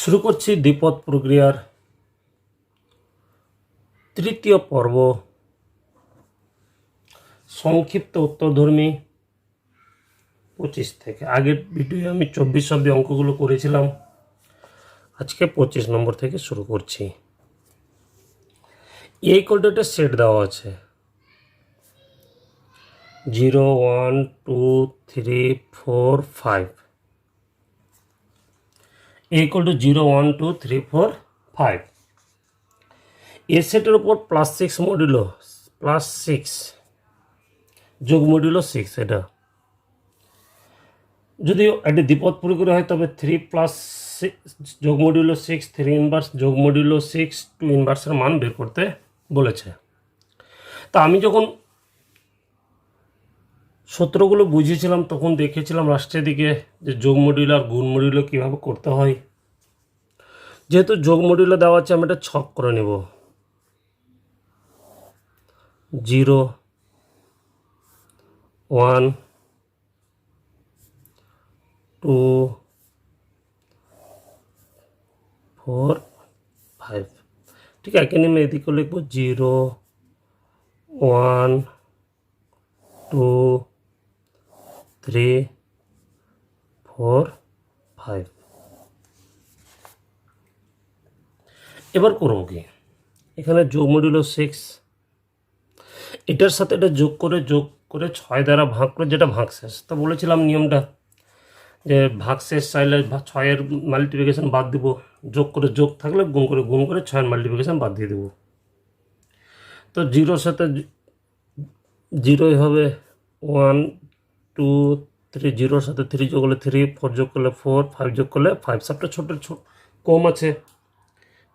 শুরু করছি দ্বিপদ প্রক্রিয়ার তৃতীয় পর্ব, সংক্ষিপ্ত উত্তরধর্মী 25 থেকে। আগের ভিডিও আমি 24 অব্দি অঙ্কগুলো করেছিলাম, আজকে 25 নম্বর থেকে শুরু করছি। এই কোডটা সেট দেওয়া আছে 0 1 2 3 4 5। equal to 0 1 2 3 4 5। এ সেটের উপর +6 মডুলো +6 যোগ মডুলো 6। এটা যদি এটি দ্বিপদ প্রক্রিয়া হয় তবে 3 + 6 যোগ মডুলো 6 3 ইনভার্স যোগ মডুলো 6 2 ইনভার্সের মান বের করতে বলেছে। তা আমি যখন সূত্রগুলো বুঝিয়েছিলাম তখন দেখেছিলাম লাস্টের দিকে যে যোগ মডুলো আর গুণ মডুলো কীভাবে করতে হয়। যেহেতু যোগ মডুলো দেওয়া আছে, আমি এটা ছক করে নেব। 0 1 2 4 5। ঠিক আছে, এখানে আমি এদিকে লিখব 0 1 2 3 4 5। এবার করব কি, এখানে যোগ মডুলো 6, এটার সাথে এটা যোগ করে 6 দ্বারা ভাগ করে, যেটা ভাগশেষ। তো বলেছিলাম নিয়মটা যে ভাগশেষ চাইলে 6-এর মাল্টিপ্লিকেশন বাদ দিব, যোগ করে যোগ থাকলে গুণ করে 6-এর মাল্টিপ্লিকেশন বাদ দিয়ে দেবো। তো 0-র সাথে 0ই হবে, 1 2 3, 0-র সাথে 3 যোগ করলে 3, 4 যোগ করলে 4, 5 যোগ করলে 5। সবটা ছোট কম আছে,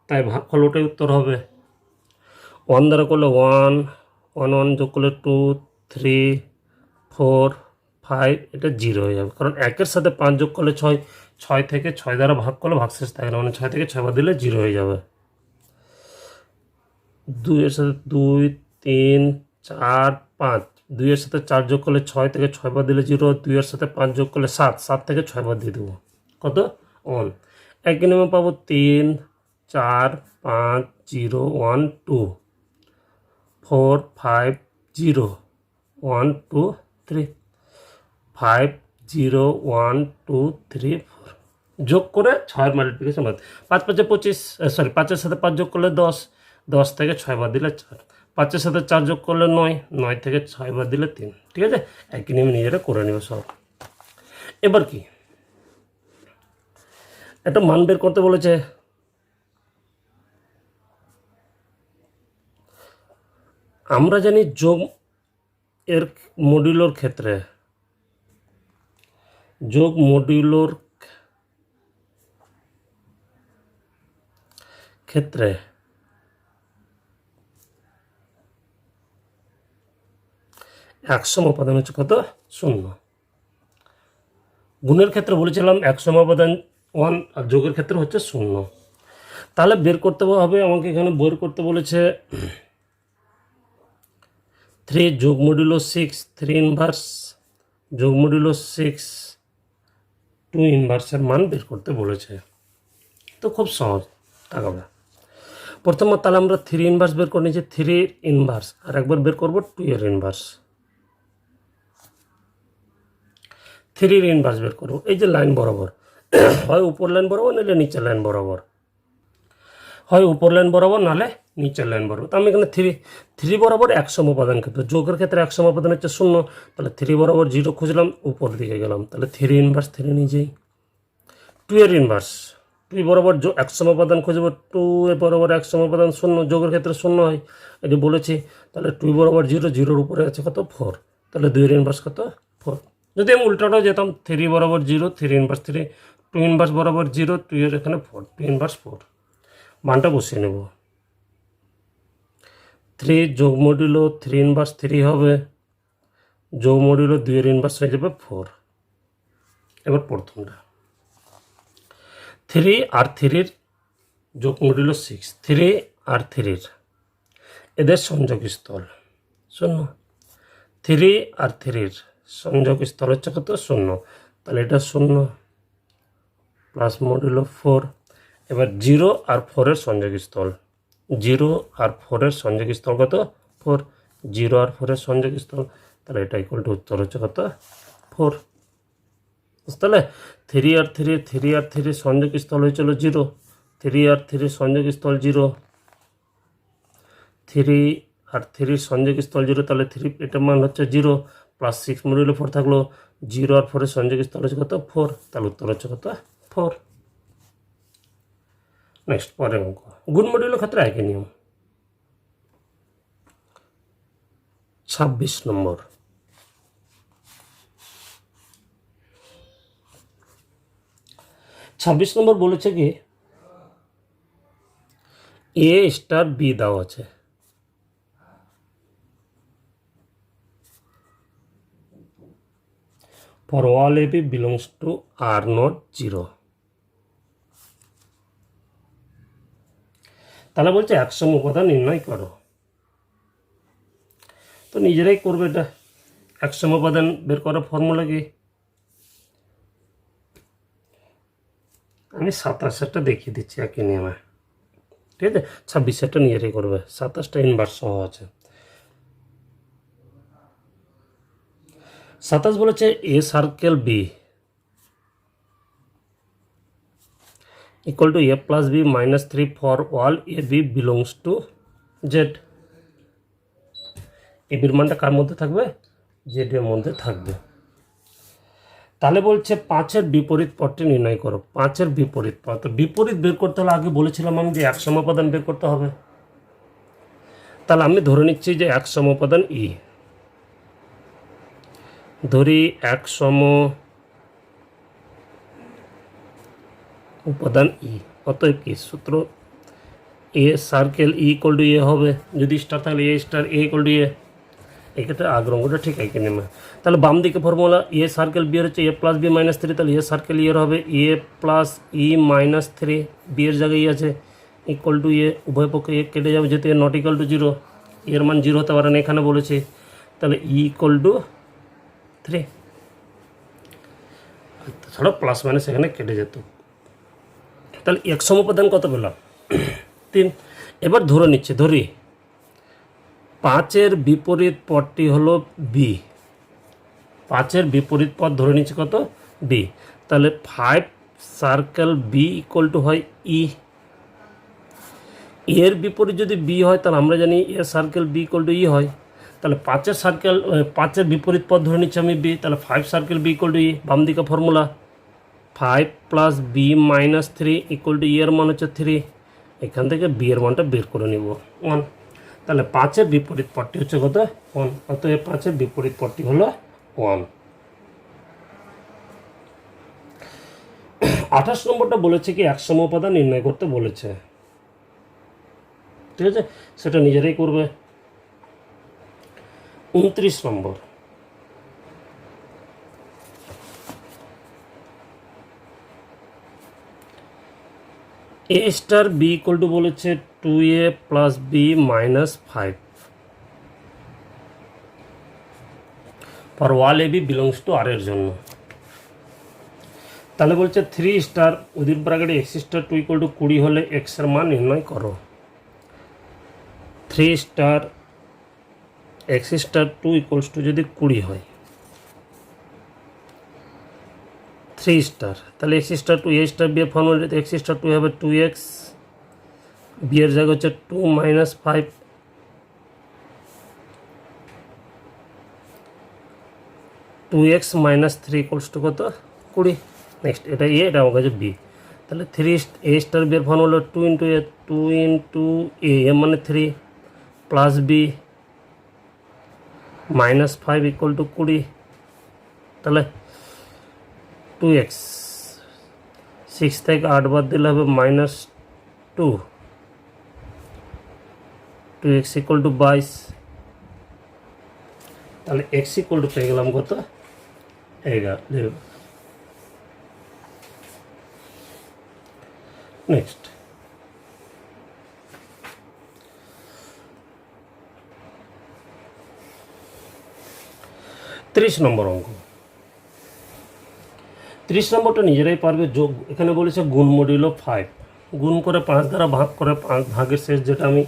তাই ভাগফল ওটাই উত্তর হবে। 1 দ্বারা করলে 1 1 1 যোগ করলে 2 3 4 5, এটা 0 হয়ে যাবে, কারণ 1-এর সাথে 5 যোগ করলে 6, 6 থেকে 6 দ্বারা ভাগ করলে ভাগশেষ থাকে না, মানে 6 থেকে 6 বাদ দিলে 0 হয়ে যাবে। 2-এর সাথে 2 3 4 5, 2-এর সাথে 4 যোগ করলে 6 থেকে 6 বাদ দিলে 0, 2-এর সাথে 5 যোগ করলে 7, 7 থেকে 6 বাদ দিয়ে দেবো, কত 1। একই নিয়মে পাবো 3 4 5 0 1 2 4 5 0 1 2 3 5 0 1 2 3 4, যোগ করে 6-এর মাল্টিপ্লিকেশন বাদ। 5 5 25, 5-এর সাথে 5 যোগ করলে 10, 10 থেকে 6 বাদ দিলে 4, 5-এর সাথে 4 যোগ করলে 9, 9 থেকে 6 বাদ দিলে 3। ঠিক আছে, একই নিয়মে নিজেরা করে নেবে সব। এবার কি, একটা মান বের করতে বলেছে। আমরা জানি যোগ এর মডুলোর ক্ষেত্রে, যোগ মডুলোর ক্ষেত্রে একসম উপাদান হচ্ছে কত, 0। গুণের ক্ষেত্রে বলেছিলাম একসম উপাদান 1, আর যোগের ক্ষেত্রে হচ্ছে 0। তাহলে বের করতে হবে আমাকে, এখানে বের করতে বলেছে 3 যোগ মডুলো 6 3 ইনভার্স যোগ মডুলো 6 2 ইনভার্সের মান বের করতে বলেছে। তো খুব সহজ তাকাবে। প্রথমত তাহলে আমরা 3 ইনভার্স বের করে নিয়েছি, 3 ইনভার্স, আর একবার বের করবো 2-এর ইনভার্স। 3-এর ইনভার্স বের করবো, এই যে লাইন বরাবর, হয় উপর লাইন বরাবর নাহলে নিচের লাইন বরাবর, হয় উপর লাইন বরাবর নাহলে নিচের লাইন বরাবর। তো আমি এখানে 3 বরাবর একসম উপাদান ক্ষেত্রে, যোগের ক্ষেত্রে একসম উপাদান হচ্ছে 0, তাহলে 3 বরাবর 0 খুঁজলাম, উপর দিকে গেলাম, তাহলে 3 ইনভার্স 3 নিজেই। 2-এর ইনভার্স, 2 বরাবর একসম উপাদান খুঁজবো, 2 বরাবর একসম উপাদান 0, যোগের ক্ষেত্রে 0 হয়, এটি বলেছি। তাহলে 2 বরাবর 0, 0-র উপরে আছে কত 4, তাহলে 2-এর ইনভার্স কত 4। যদি আমি উল্টাটাও যেতাম, 3 বরাবর 0 3 ইনভার্স 3, 2 ইনভার্স বরাবর 0 2-এর এখানে 4, 2 ইনভার্স 4, মানটা বসিয়ে নেব। 3 যোগ মডুলো 3 ইনভার্স 3 হবে, যোগ মডুলো 2-এর ইনভার্স হয়ে যাবে 4। এবার প্রথমটা 3 আর 3-র যোগ মডুলো 6, 3 আর 3-র এদের সংযোগ স্থল 0, 3 আর 3-র সংযোগ স্থল হচ্ছে কত 0, তাহলে এটা 0 প্লাস মডুলো 4। এবার 0 আর 4-এর সংযোগস্থল, 0 আর 4-এর সংযোগস্থল কত 4, 0 আর 4-এর সংযোগস্থল, তাহলে এটা ইকুয়াল টু উত্তর হচ্ছে কত 4। তাহলে 3 আর 3, 3 আর 3 সংযোগস্থল হয়েছিল 0, 3 আর 3 সংযোগস্থল 0, 3 আর 3 সংযোগস্থল 0, তাহলে 3 এটার মান হচ্ছে 0 প্লাস 6 মডিউলো 4 থাকলো, 0 আর 4-এর সংযোগস্থল হচ্ছে কত 4, তাহলে উত্তর হচ্ছে কত 4। নেক্সট পরের অঙ্ক, গুণ মডিউলের ক্ষেত্রে একই নিয়ম। 26 নম্বর, বলেছে কি এ স্টার বি দেওয়া আছে, for all A B belongs to R not 0, তাহলে বলছে একসম উপাদান নির্ণয় করো। তো নিজেরাই করবে এটা, একসম উপাদান বের করার ফর্মুলা কি, আমি 27-টা দেখিয়ে দিচ্ছি একই নিয়মে, ঠিক আছে। 26-টা নিজেরাই করবে, 27টা ইনভার্স সহ আছে। 27 বলেছে A circle B equal to A plus B minus 3 for all A B belongs to Z. A বির মানটা কার মধ্যে থাকবে, জেড এর মধ্যে থাকবে। তাহলে বলছে 5-এর বিপরীত পদটি নির্ণয় করো। 5-এর বিপরীত পদ, তো বিপরীত বের করতে হলে আগে বলেছিলাম আমি যে এক সমোপাদান বের করতে হবে। তাহলে আমি ধরে নিচ্ছি যে এক সমোপাদান ই, ধরি এক সম উপাদান ই, অতএব কি সূত্র A circle E equal to A হবে, যদি স্টার থাকলে A star A equal to A, এক্ষেত্রে আগের অঙ্কটা ঠিক একই নেমে। তাহলে বাম দিকে ফর্মুলা এ সার্কেল বি এর হচ্ছে এ প্লাস বি মাইনাস 3, তাহলে এ সার্কেল ই এর হবে এ প্লাস ই মাইনাস 3, বি এর জায়গায় ই আছে ইকুয়াল টু এ, উভয় পক্ষে এ কেটে যাবে যেহেতু এ নট ইকুয়াল টু 0, এর মান 0 হতে পারে না এখানে বলেছে, তাহলে ই ইকুয়াল টু 3, তাছাড়া প্লাস মাইনাস এখানে কেটে যেত। তাহলে এক সমোপাদান কত পেলাম 3। এবার ধরে নিচ্ছে, ধরি 5-এর বিপরীত পদটি হলো বি, 5-এর বিপরীত পদ ধরে নিচ্ছে কত বি, তাহলে 5 সার্কেল বি ইকুয়াল টু হয় ই, এর বিপরীত যদি বি হয় তাহলে আমরা জানি A circle B equal to E হয়, তাহলে 5-এর বিপরীত পদ ধরে নিচ্ছি আমি বি, তাহলে 5 circle B equal to E, বাম দিকে formula 5 plus B minus 3 equal to E এর মান হচ্ছে 3, এখান থেকে বি এর মানটা বের করে নিব 1, তাহলে 5-এর বিপরীত পদটি হচ্ছে কত 1, অতএব 5-এর বিপরীত পদটি হলো 1। 28 নম্বরটা বলেছে কি এক সমোপাদান নির্ণয় করতে বলেছে, ঠিক আছে, সেটা নিজেরাই করবে। 29 নম্বর, A star B equal to বলেছে 2a plus B minus 5 for all A B belongs to R এর জন্য। তাহলে বলছে 3 স্টার উইদিন ব্র্যাকেটে এক্স স্টার 2 ইকুয়াল টু 20 হলে এক্স এর মান নির্ণয় করো। 3 star X star 2 equals to যদি 20 হয়, 3 স্টার, তাহলে X star 2 A star B এর ফর্মুলা এক্স স্টার 2 হবে 2x, বি এর জায়গা হচ্ছে 2 minus 5, 2x minus 3 equals to কত 20। নেক্সট এটা এ, এটা আমার কাছে বি, তাহলে 3 এ স্টার বি এর formula 2 into A, 2 into A মানে 3 plus B minus 5 equal to 20, তাহলে 2x, 6 থেকে 8 বাদ দিলে হবে মাইনাস 2, 2x ইকুয়াল টু 22, তাহলে x ইকুয়াল টু পেয়ে গেলাম কত 11। নেক্সট 30 নম্বর অঙ্ক, 30 নম্বরটা নিজেরাই পারবে, যোগ এখানে বলেছে গুণ মডিউলো 5, গুণ করে 5 দ্বারা ভাগ করে ভাগের শেষ যেটা আমি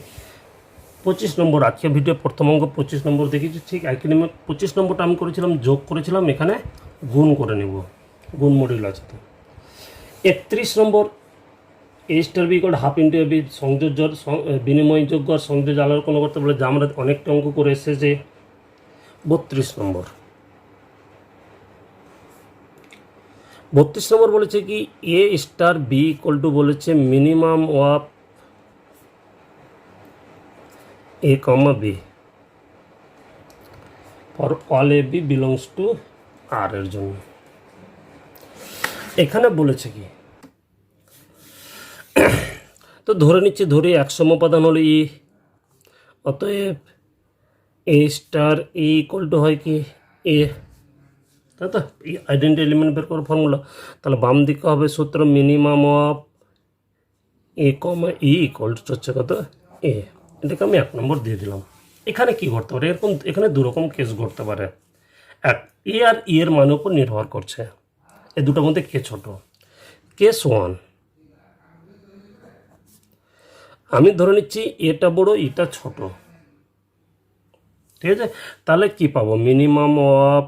25 নম্বর আজকে ভিডিও প্রথম অঙ্ক 25 নম্বর দেখেছি, ঠিক একই নিয়মে 25 নম্বরটা আমি করেছিলাম যোগ করেছিলাম, এখানে গুণ করে নেব, গুণ মডিউল আছে। তো 31 নম্বর A star B equal half into A B সংযোজ্য বিনিময়যোগ্য আর সংযোজ আলাদা কোনো করতে বলে, যা আমরা অনেকটা অঙ্ক করে এসেছে। 32 নম্বর 32 নম্বর বলেছে কি A star B equal to বলেছে minimum of A comma B for all A B belongs to R এর জন্য। এখানে বলেছে কি, তো ধরে নিচ্ছি, ধরি এক সমোপাদান হলো ই, অতএব A star E equal two হয় কি এ, তাই তো আইডেন্টি এলিমেন্ট বের করার ফর্মুলা। তাহলে বাম দিকে হবে সূত্র minimum of A comma E equal to হচ্ছে কত এ। এটাকে আমি 1 নম্বর দিয়ে দিলাম। এখানে কি ঘটতে পারে, এরকম এখানে দুরকম কেস ঘটতে পারে। এক, এ আর ই এর মানের উপর নির্ভর করছে, এই দুটোর মধ্যে কে ছোট। কেস 1, আমি ধরে নিচ্ছি এটা বড় এটা ছোট, ঠিক আছে। তাহলে কি পাবো, minimum of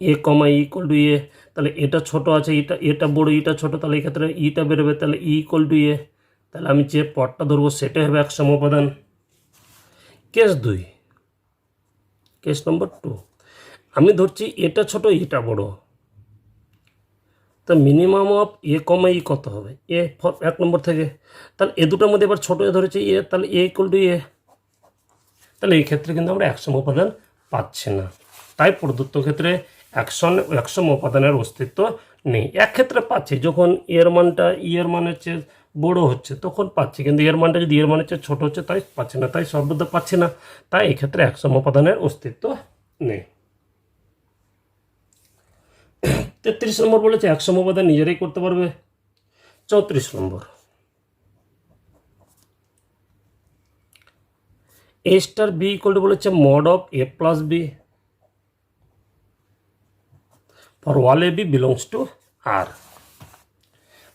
A comma E equal to A. তাহলে এটা ছোট আছে, এটা বড় এটা ছোট, তাহলে এই ক্ষেত্রে ইটা বেরোবে, তাহলে ই ইকুয়াল টু এ। তাহলে আমি যে পদটা ধরবো সেটাই হবে এক সমোপাদান। কেস 2, কেস নম্বর 2, আমি ধরছি এটা ছোট এটা বড়, তো মিনিমাম অফ এ কমা ই কত হবে এ 1 নম্বর থেকে। তাহলে এ দুটোর মধ্যে এবার ছোটো এ ধরেছি এ, তাহলে এ ইকুয়াল টু এ। তাহলে এই ক্ষেত্রে কিন্তু আমরা এক সমোপাদান পাচ্ছি না, তাই প্রদত্ত ক্ষেত্রে এক সমোপাদানের অস্তিত্ব নেই। এক ক্ষেত্রে পাচ্ছি যখন এর মানটা ই এর মানের চেয়ে বড় হচ্ছে তখন পাচ্ছি, কিন্তু এর মানটা যদি এর মানের চেয়ে ছোটো হচ্ছে তাই পাচ্ছি না, তাই সর্বদা পাচ্ছি না, তাই এই ক্ষেত্রে এক সমোপাদানের অস্তিত্ব নেই। 33 নম্বর বলেছে এক সমোপাদান নিজেরাই করতে পারবে। 34 নম্বর A star B equal to বলেছে mod of A plus B for all A B belongs to R.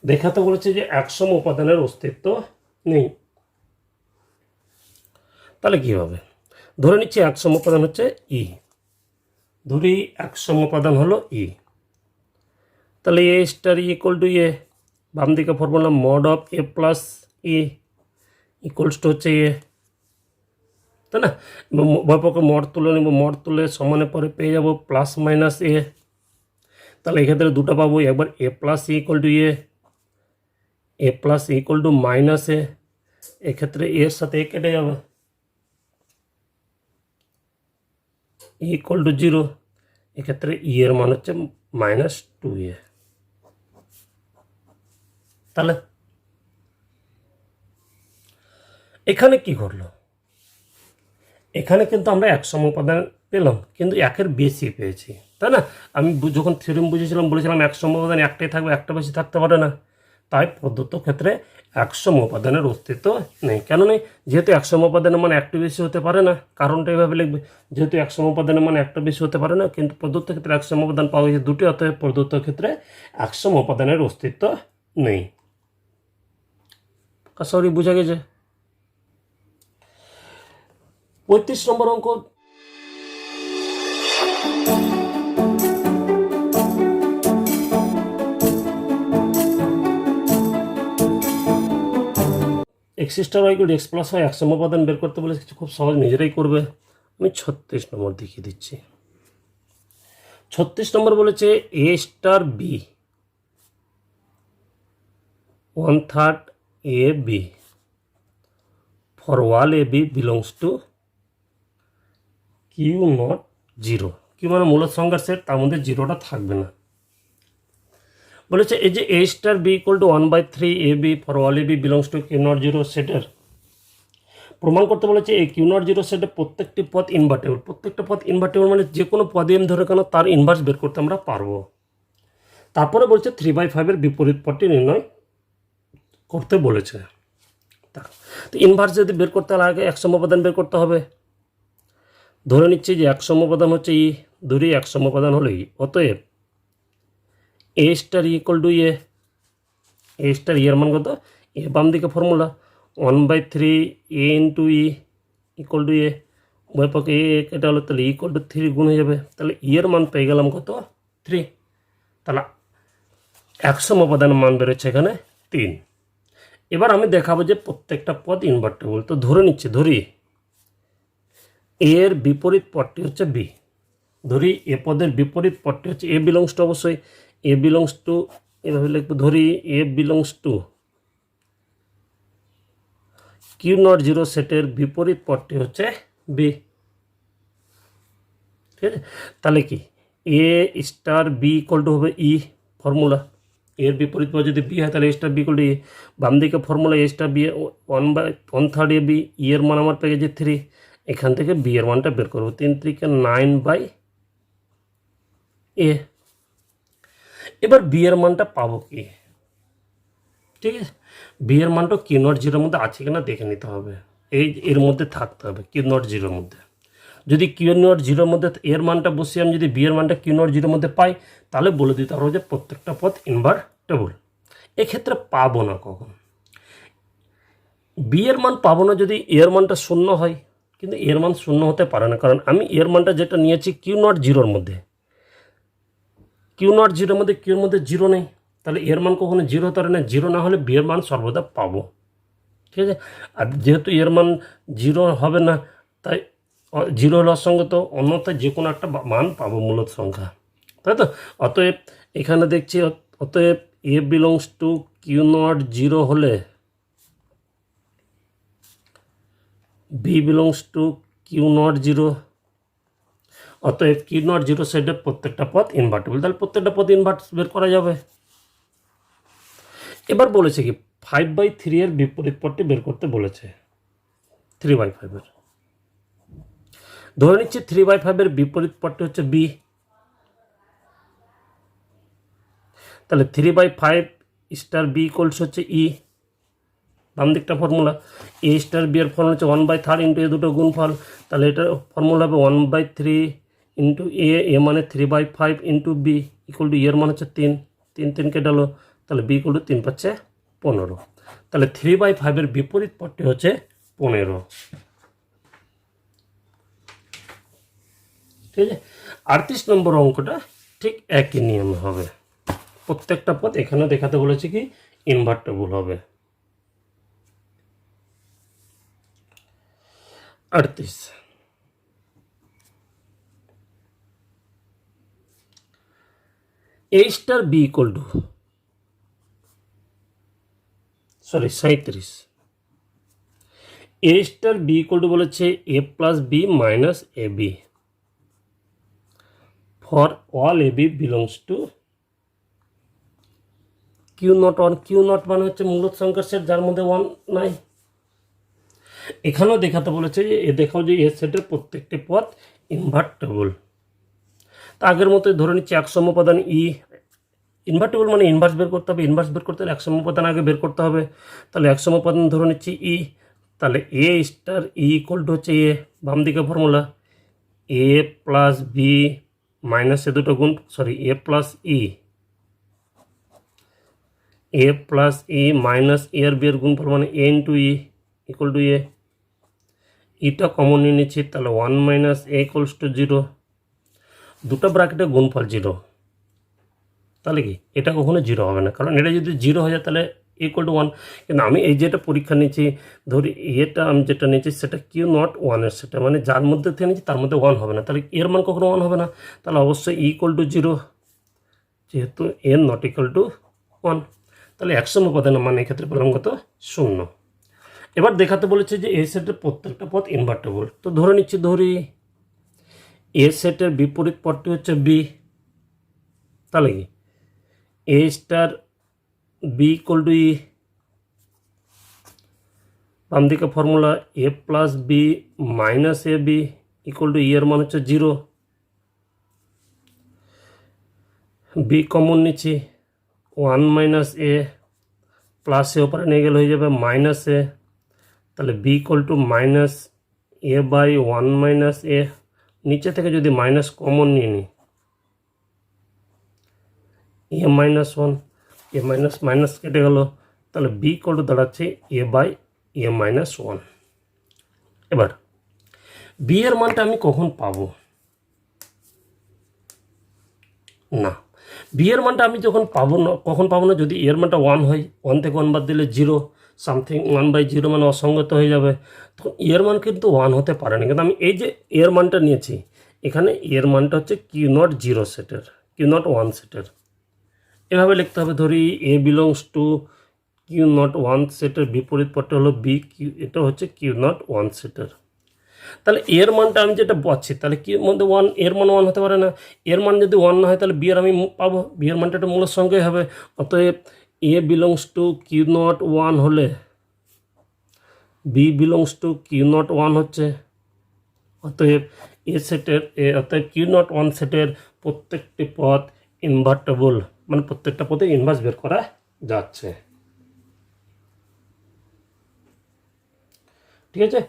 দেখাতে বলেছে যে এক সমোপাদানের অস্তিত্ব নেই। তাহলে কি হবে, ধরে নিচ্ছি এক সমোপাদান হচ্ছে ই, ধরি এক সমোপাদান হলো ই, তাহলে এ স্টার ইকুয়াল টু এ, বাম দিকে formula mod of A plus E equals to হচ্ছে এ, তাই না। উভয়পক্ষে মড তুলে নেব, মড তুলে সমানে পরে পেয়ে যাব প্লাস মাইনাস এ। তাহলে এক্ষেত্রে দুটো পাবো, একবার A plus equal to A plus equal to minus A, এক্ষেত্রে এর সাথে এ কেটে যাবে, ইকুয়াল টু 0, এক্ষেত্রে ই এর মান হচ্ছে -2a। তাহলে এখানে কি ঘটলো, এখানে কিন্তু আমরা এক সমোপাদান পেলাম কিন্তু একের বেশি পেয়েছি, তাই না। আমি যখন থিওরেম বুঝেছিলাম বলেছিলাম এক সমোপাদান একটাই থাকবে, একটা বেশি থাকতে পারে না, তাই প্রদত্ত ক্ষেত্রে এক সমোপাদানের অস্তিত্ব নেই। কেন নেই, যেহেতু এক সমোপাদানের মান একটা বেশি হতে পারে না, কারণটা এভাবে লিখবে, যেহেতু এক সমোপাদানের মান একটা বেশি হতে পারে না কিন্তু প্রদত্ত ক্ষেত্রে এক সমোপাদান পাওয়া গেছে দুটি, অতএব প্রদত্ত ক্ষেত্রে এক সমোপাদানের অস্তিত্ব নেই। সরি, বোঝা গেছে। 35 নম্বর অঙ্ক, X star Y equal to X plus Y এক সমোপাদান বের করতে বলে কিছু খুব সহজ, নিজেরাই করবে। আমি 36 নম্বর দেখিয়ে দিচ্ছি। 36 নম্বর বলেছে A star B 1/3 A B for all A B belongs to Q not 0। Q মানে মূলত সংখ্যার সেট, তার মধ্যে জিরোটা থাকবে না। বলেছে এই যে A star B equal to 1/3 A B for all A B belongs to Q not 0 সেটের প্রমাণ করতে বলেছে এই কিউ নট 0 সেটের প্রত্যেকটি পদ ইনভার্টেবল। প্রত্যেকটা পদ ইনভার্টেবল মানে যে কোনো পদে এম ধরে কেন তার ইনভার্স বের করতে আমরা পারবো। তারপরে বলছে 3/5 বিপরীত পদটি নির্ণয় করতে বলেছে। তো ইনভার্স যদি বের করতে হলে আগে এক সমোপাদান বের করতে হবে। ধরে নিচ্ছি যে এক সমোপাদান হচ্ছে ই, ধরি এক সমোপাদান হলো ই, অতএব A star equal to A, A star এর মান কত, এ বাম দিকে formula 1/3 A into E equal to A, উভয় পক্ষে এ এটা হলো, তাহলে ইকুয়াল টু 3 গুণ হয়ে যাবে, তাহলে এর মান পেয়ে গেলাম কত 3। তাহলে 100 উপাদানের মান বেরোচ্ছে এখানে 3। এবার আমি দেখাবো যে প্রত্যেকটা পদ ইনভার্টেবল। তো ধরে নিচ্ছি, ধরি এর বিপরীত পদটি হচ্ছে বি, ধরি এ পদের বিপরীত পদটি হচ্ছে এ বিলংস টু, অবশ্যই এ বিলংস টু এভাবে লিখবো, ধরি A belongs to Q not zero সেটের বিপরীত পদটি হচ্ছে বি, ঠিক আছে। তাহলে কি A star B equal to হবে ই, ফর্মুলা এর বিপরীত পদ যদি বি হয় তাহলে A star B equal to E, বাম দিকে formula A star B 1/1/3 A B, ই এর মান আমার পেয়ে গেছে 3, এখান থেকে বি এর মানটা বের করবো, 3 3 9/এ। এবার বি এর মানটা পাবো কি, ঠিক আছে, বি এর মানটা কিউ নট জিরোর মধ্যে আছে কিনা দেখে নিতে হবে, এর মধ্যে থাকতে হবে কিউ নট জিরোর মধ্যে। যদি কিউ নট জিরোর মধ্যে এর মানটা বসিয়ে আমি যদি বি এর মানটা কিউ নট জিরোর মধ্যে পাই, তাহলে বলে দিতে পারবো যে প্রত্যেকটা পথ ইনভার্টেবল। এক্ষেত্রে পাবো না কখন, বি এর মান পাবো না যদি এর মানটা শূন্য হয়, কিন্তু এর মান শূন্য হতে পারে না, কারণ আমি এর মানটা যেটা নিয়েছি কিউ নট জিরোর মধ্যে, কিউ নট জিরোর মধ্যে কিউর মধ্যে জিরো নেই, তাহলে এর মান কখনো জিরো হতে পারে না, জিরো না হলে বি এর মান সর্বদা পাবো, ঠিক আছে। আর যেহেতু এর মান জিরো হবে না, তাই জিরো হলে অসংগত, অন্যথায় যে কোনো একটা মান পাবো মূলত সংখ্যা, তাই তো। অতএব এখানে দেখছি, অতএব A belongs to Q not zero হলে B belongs to Q not zero, অতএব কিউ নট জিরো সেটের প্রত্যেকটা পথ ইনভার্টেবল, তাহলে প্রত্যেকটা পথ ইনভার্ট বের করা যাবে। এবার বলেছে কি 5/3 এর বিপরীত পদটি বের করতে বলেছে, 3/5 এর। ধরে নিচ্ছি 3/5 এর বিপরীত পদটি হচ্ছে বি, তাহলে 3/5 স্টার বি ইকুয়ালস হচ্ছে ই, বাম দিকটা ফর্মুলা এ স্টার বি এর ফর্মুলা হচ্ছে 1/3 ইন্টু এ দুটো গুণফল, তাহলে এটা ফর্মুলা হবে 1/3 ইন্টু এ মানে 3/5 ইন্টু বি ইকুয়াল টু এর মান হচ্ছে 3, 3 3 কেটে গেল, তাহলে বি ইকুয়াল টু 3 পাচ্ছে 15, তাহলে 3/5 এর বিপরীত পদটি হচ্ছে 15, ঠিক আছে। 38 নম্বর অঙ্কটা ঠিক একই নিয়ম হবে, প্রত্যেকটা পদ এখানে দেখাতে বলেছে কি ইনভার্টেবল হবে। 38 A star B equal to, sorry 37 A star B equal to বলেছে A plus B minus A B for all A B belongs to Q not one, Q not মানে হচ্ছে মূলত সংখ্যার সেট যার মধ্যে 1 নাই। এখানেও দেখাতে বলেছে যে এ দেখাও যে এর সেটের প্রত্যেকটি পথ ইনভার্টেবল। তা আগের মতোই ধরে নিচ্ছি 100 উপাদান ই, ইনভার্টেবল মানে ইনভার্স বের করতে হবে, ইনভার্স বের করতে হলে 100 উপাদান আগে বের করতে হবে, তাহলে 100 উপাদান ধরে নিচ্ছি ই, তাহলে A star E equal to হচ্ছে এ, বাম দিকে formula A plus B minus A দুটো গুণ, sorry A plus E, A plus E minus A আর বি এর গুণফল মানে A into E equal to A, ইটা কমন নিয়ে নিচ্ছি, তাহলে 1 মাইনাস এ ইকুয়ালস টু 0, দুটো ব্র্যাকেটে গুণফল 0, তাহলে কি এটা কখনো 0 হবে না, কারণ এটা যদি 0 হয়ে যায় তাহলে ইকুয়াল টু 1, কিন্তু আমি এই যেটা পরীক্ষা নিচ্ছি, ধরি এটা আমি যেটা নিয়েছি সেটা কিউ নট 1 এর সেটা মানে যার মধ্যে থেকে নিচ্ছি তার মধ্যে 1 হবে না, তাহলে এর মান কখনো 1 হবে না, তাহলে অবশ্যই ইকুয়াল টু 0, যেহেতু এন নট ইকুয়াল টু 1, তাহলে 100 উপাদানের মান এক্ষেত্রে পেলাম কত 0। এবার দেখাতে বলেছে যে এ সেটের প্রত্যেকটা পথ ইনভার্টেবল, তো ধরে নিচ্ছি, ধরি এ সেটের বিপরীত পদটি হচ্ছে বি, তাহলে কি A star B equal to E, বাম দিকে formula A plus B minus A B equal to E এর মান হচ্ছে 0, বি কমন নিচ্ছি 1 মাইনাস এ প্লাস এ ওপরে নিয়ে গেলে হয়ে যাবে মাইনাস এ, তাহলে B equal to minus A by 1 minus A, নিচে থেকে যদি মাইনাস কমন নিয়ে নিই A minus 1, A minus minus কেটে গেল, তাহলে বি ইকুয়াল টু দাঁড়াচ্ছে A by A minus one. এবার বি এর মানটা আমি কখন পাবো? না, বি এর মানটা আমি যখন পাবো না, কখন পাবো না, যদি এর মানটা ওয়ান হয়, ওয়ান থেকে ওয়ান বাদ দিলে zero, something one by zero মানে অসঙ্গত হয়ে যাবে, তখন এর মান কিন্তু ওয়ান হতে পারে না। কিন্তু আমি এই যে এর মানটা নিয়েছি, এখানে এর মানটা হচ্ছে কিউ নট জিরো সেটের, কিউ নট ওয়ান সেটের, এভাবে লিখতে হবে। ধরি A belongs to Q not one সেটের বিপরীত পথটা হলো বি, কিউ, এটা হচ্ছে কিউ নট ওয়ান সেটের। তাহলে এর মানটা আমি যেটা পাচ্ছি, তাহলে কি মধ্যে ওয়ান, এর মান ওয়ান হতে পারে না। এর মান যদি ওয়ান না হয় তাহলে বি এর আমি পাবো, বি এর মানটা একটা মূলের সঙ্গেই হবে। অতএব A belongs to Q not one হলে B belongs to Q not one হচ্ছে। অতএব এ সেটের অতএব কিউ নট ওয়ান সেটের প্রত্যেকটি পথ ইনভার্টেবল, মানে প্রত্যেকটা পথে ইনভার্স বের করা যাচ্ছে। ঠিক আছে।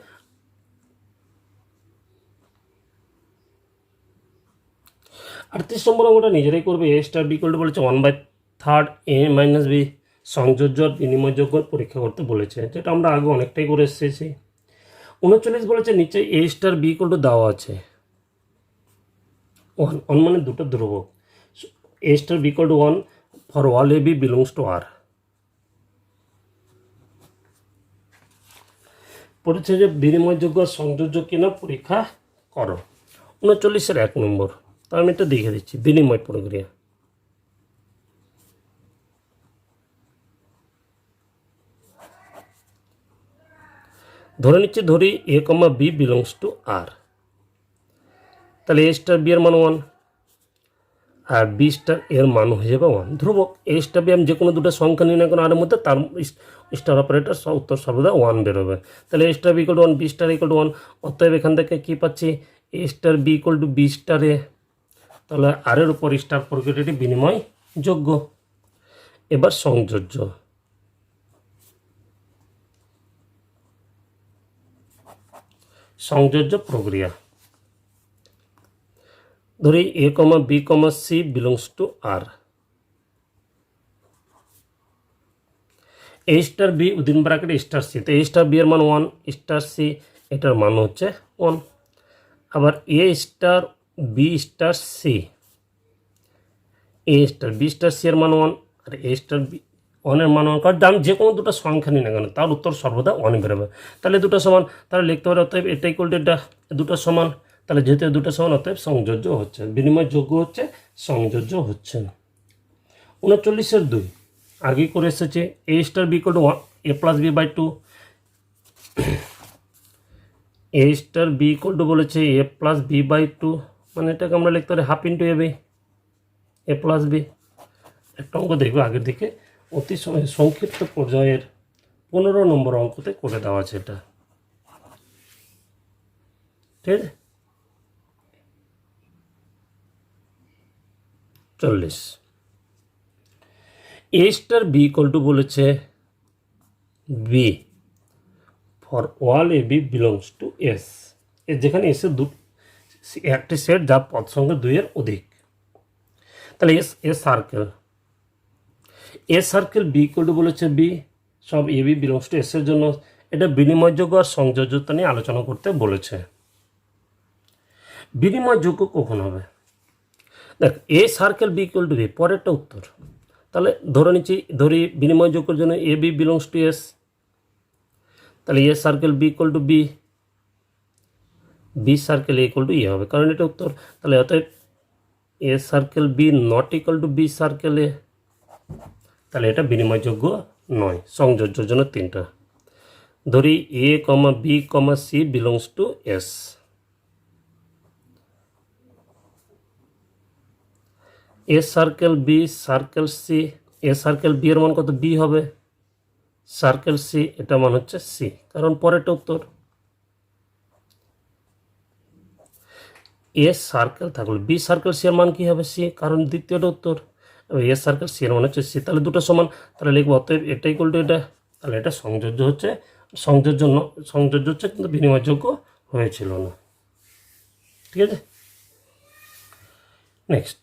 38 নম্বর অঙ্কটা নিজেরাই করবে। এ স্টার বি ইকুয়াল টু বলেছে 1/3 এ মাইনাস বি সংযোজ্য বিনিময়যোগ্য পরীক্ষা করতে বলেছে, যেটা আমরা আগে অনেকটাই করে এসেছি। 39 বলেছে নিচে A star B equal to দেওয়া আছে ওয়ান, ওয়ান মানে দুটো ধ্রুবক, A star B equal to one for all A B belongs to R. বলেছে যে বিনিময়যোগ্য সংযোজ্য কিনা পরীক্ষা করো। 39-এর 1 নম্বর, তো আমি এটা দেখে দিচ্ছি বিনিময় প্রক্রিয়া। ধরে নিচ্ছি, ধরি A comma B belongs to আর, তাহলে এ স্টার বি এর মান ওয়ান আর বি স্টার এর মান হয়ে যাবে ওয়ান, ধ্রুবক। এ স্টার বি আমি যে কোনো দুটো সংখ্যা নিয়ে না কোনো আরের মধ্যে, তার স্টার অপারেটর উত্তর সর্বদা ওয়ান বেরোবে। তাহলে A star B equal to one, B star equal to one. অতএব এখান থেকে কী পাচ্ছি, A star B equal to B star A, তাহলে আর এর উপর স্টার প্রক্রিয়াটি বিনিময়যোগ্য। এবার সংযোজ্য, সংযোজ্য প্রক্রিয়া। ধরি A comma B comma C belongs to R, A star B within bracket star C, তো এ স্টার বি এর মান ওয়ান, স্টার সি এটার মান হচ্ছে ওয়ান। আবার এ স্টার বি স্টার সি, এ স্টার বি স্টার সি এর মান one R A star B ওয়ানের মান ওয়ান, কারণ আমি যে কোনো দুটো সংখ্যা নিই না কেন তার উত্তর সর্বদা ওয়ান বেরোবে। তাহলে দুটো সমান, তাহলে লিখতে পারে অতএব এটা ইকুয়াল টু এটা, দুটো সমান। তাহলে যেহেতু দুটো সমান অতএব সংযোজ্য হচ্ছে, বিনিময়যোগ্য হচ্ছে, সংযোজ্য হচ্ছে। 39-এর 2 আগেই করে এসেছে। A star B equal to one A plus B by two, A star B equal to বলেছে A plus B by two, মানে এটাকে আমরা লিখতে পারি half into A B, A plus B. একটা অঙ্ক দেখবে আগের দিকে অতি সংক্ষিপ্ত পর্যায়ের 15 নম্বর অঙ্কতে করে দেওয়া আছে এটা, ঠিক আছে। 40 A star B equal to বলেছে B for all A B belongs to S, যেখানে এসে একটি সেট যা পদ সংখ্যা 2 এর অধিক। তাহলে A circle, A circle B equal to বলেছে বি সব A B belongs to S এর জন্য, এটা বিনিময়যোগ্য আর সংযোজ্যতা নিয়ে আলোচনা করতে বলেছে। বিনিময়যোগ্য কখন হবে? দেখ, A circle B equal to B, পরেরটা উত্তর। তাহলে ধরে নিচ্ছি, ধরি বিনিময়যোগ্যের জন্য A B belongs to S, তাহলে A circle B equal to B, B circle A equal to A হবে, কারণ এটা উত্তর। তাহলে অতএব A circle B not equal to B circle A, তাহলে এটা বিনিময়যোগ্য নয়। সংযোজ্যের জন্য 3টা, ধরি A comma B comma C belongs to S, A circle B circle C, A circle B এর মান কত, বি হবে, সার্কেল সি এটা মান হচ্ছে সি, কারণ পরেরটা উত্তর। এ সার্কেল থাকলে বি সার্কেল সি এর মান কী হবে, সি, কারণ দ্বিতীয়টা উত্তর। এ সার্কেল সি এর মান হচ্ছে সি, তাহলে দুটো সমান, তাহলে লিখবো অতএব এটা ইকুয়াল টু এটা, তাহলে এটা সংযোজ্য হচ্ছে, সংযোজ্য হচ্ছে কিন্তু বিনিময়যোগ্য হয়েছিল না। ঠিক আছে, নেক্সট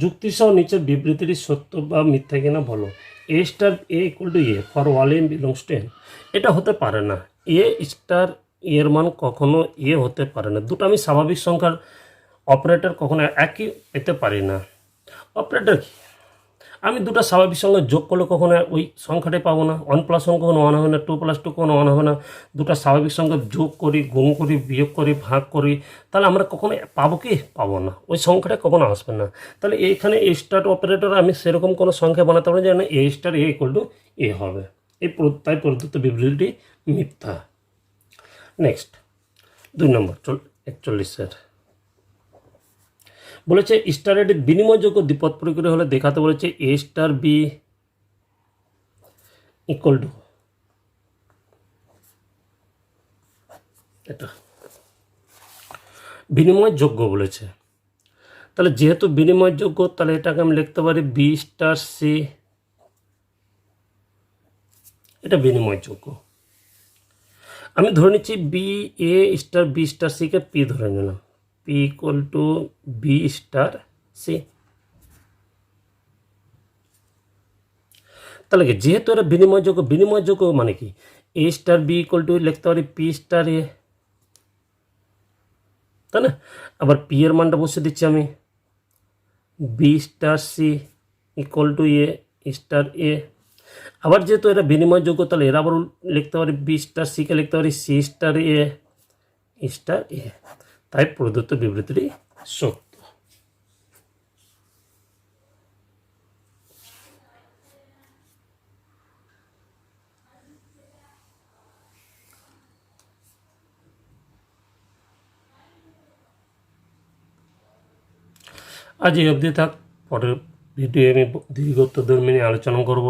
যুক্তি সহ নিচের বিবৃতিটি সত্য বা মিথ্যা কিনা বলো। A star A equal to A for all M belongs to N, এটা হতে পারে না। এ স্টার এর মান কখনো এ হতে পারে না। দুটো আমি স্বাভাবিক সংখ্যার অপারেটর কখনো একই পেতে পারি না। অপারেটর কি, আমি দুটো স্বাভাবিক সংখ্যা যোগ করলে কখনো ওই সংখ্যাটাই পাবো না। 1+1 কখনো 1 হবে না, 2+2 কখনো 1 হবে না। দুটো স্বাভাবিক সংখ্যা যোগ করি, গুণ করি, বিয়োগ করি, ভাগ করি, তাহলে আমরা কখনো পাবো কি, পাবো না, ওই সংখ্যাটা কখনো আসবে না। তাহলে এইখানে এ স্টার অপারেটর আমি সেরকম কোনো সংখ্যা বানাতে পারি যে না এ star A equal to A হবে। তাই প্রদত্ত বিবৃতিটি মিথ্যা। নেক্সট 2 নম্বর 41 বলেছে স্টারের বিনিময়যোগ্য দ্বিপদ প্রক্রিয়া হলে দেখাতে বলেছে A star B equal two এটা বিনিময়যোগ্য বলেছে। তাহলে যেহেতু বিনিময়যোগ্য, তাহলে এটাকে আমি লিখতে পারি বি স্টার সি, এটা বিনিময়যোগ্য। আমি ধরে নিচ্ছি B A star B star সিকে পি ধরে নিলাম, P equal to B star C. তাহলে কি, যেহেতু এটা বিনিময়যোগ্য, বিনিময়যোগ্য মানে কি, A star B equal to লিখতে পারি পি স্টার এ, তাই না? আবার পি এর মানটা বসে দিচ্ছি আমি, B star C equal to A star A. আবার যেহেতু এটা বিনিময়যোগ্য, তাহলে এরা আবার লিখতে পারি বি স্টার সিকে লিখতে পারি সি স্টার এ স্টার এ। তাই প্রদত্ত বিবৃতিটি সত্য। আজ এই অবধি থাক, পরের ভিডিও আমি দীর্ঘ 2 মিনিট আলোচনা করব।